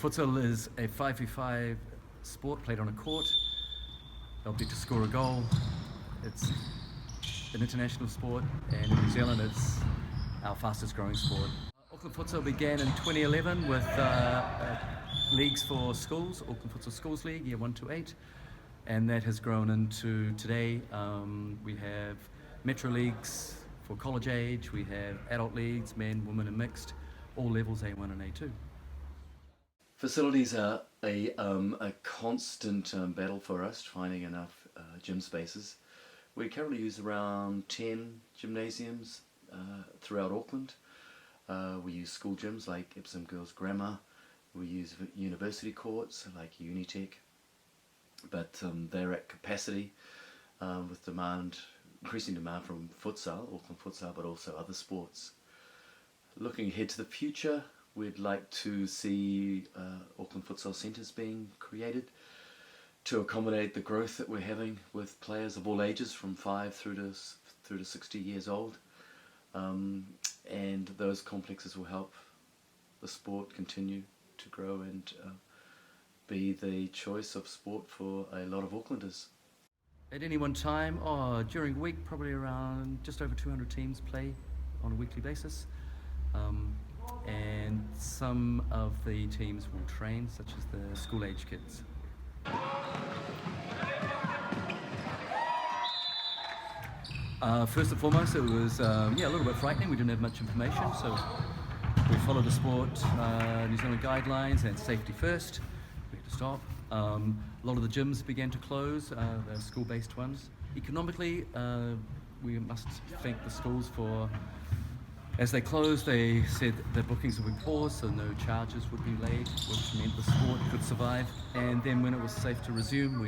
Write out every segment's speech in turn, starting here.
Futsal is a 5v5 sport played on a court. Object to score a goal. It's an international sport, and in New Zealand it's our fastest growing sport. Auckland Futsal began in 2011 with leagues for schools, Auckland Futsal Schools League, year 1 to 8, and that has grown into today. We have metro leagues for college age, we have adult leagues, men, women and mixed, all levels A1 and A2. Facilities are a constant battle for us, finding enough gym spaces. We currently use around 10 gymnasiums throughout Auckland. We use school gyms like Empson Girls Grammar. We use university courts like Unitec, but they're at capacity with increasing demand from futsal, Auckland Futsal, but also other sports. Looking ahead to the future, we'd like to see Auckland Futsal Centres being created to accommodate the growth that we're having with players of all ages from 5 through to 60 years old. And those complexes will help the sport continue to grow and be the choice of sport for a lot of Aucklanders. At any one time, during the week, probably around just over 200 teams play on a weekly basis. And some of the teams will train, such as the school-age kids. First and foremost, it was a little bit frightening. We didn't have much information, so we followed the sport New Zealand guidelines and safety first. We had to stop. A lot of the gyms began to close, the school-based ones. Economically, we must thank the schools for, as they closed, they said that bookings would be paused, so no charges would be laid, which meant the sport could survive. And then when it was safe to resume,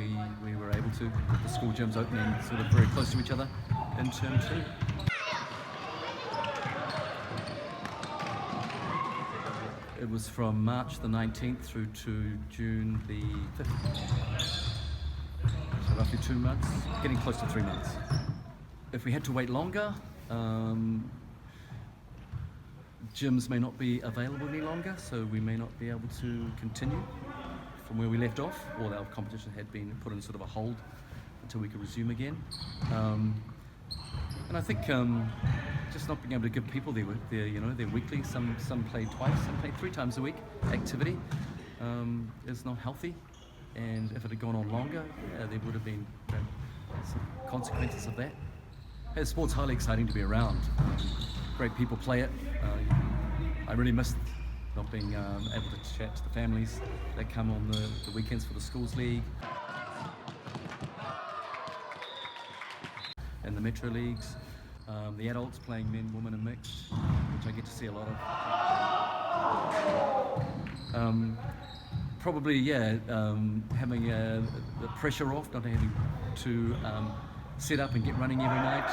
we were able to, with the school gyms opening sort of very close to each other in term 2. It was from March the 19th through to June the 5th. So roughly 2 months, getting close to 3 months. If we had to wait longer, gyms may not be available any longer, so we may not be able to continue from where we left off. All our competition had been put in sort of a hold until we could resume again. And I think just not being able to give people their weekly, some played twice, some played 3 times a week activity is not healthy. And if it had gone on longer, there would have been some consequences of that. The sport's highly exciting to be around. Great people play it. I really missed not being able to chat to the families that come on the weekends for the schools league and the metro leagues. The adults playing men, women and mixed, which I get to see a lot of. Having the pressure off, not having to set up and get running every night.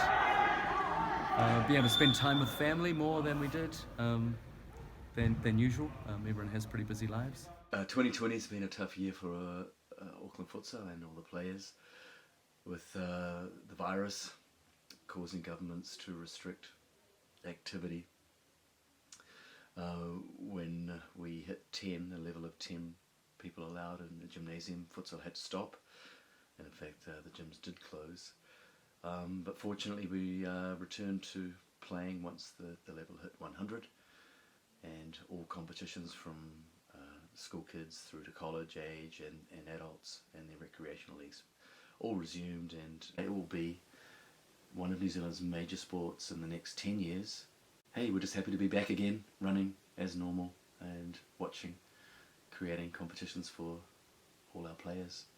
Be able to spend time with family more than we did than usual. Everyone has pretty busy lives. 2020 has been a tough year for Auckland Futsal and all the players, with the virus causing governments to restrict activity. When we hit 10, a level of 10 people allowed in the gymnasium, futsal had to stop, and in fact the gyms did close. But fortunately we returned to playing once the level hit 100, and all competitions from school kids through to college age and adults and their recreational leagues all resumed, and it will be one of New Zealand's major sports in the next 10 years. Hey, we're just happy to be back again, running as normal and watching, creating competitions for all our players.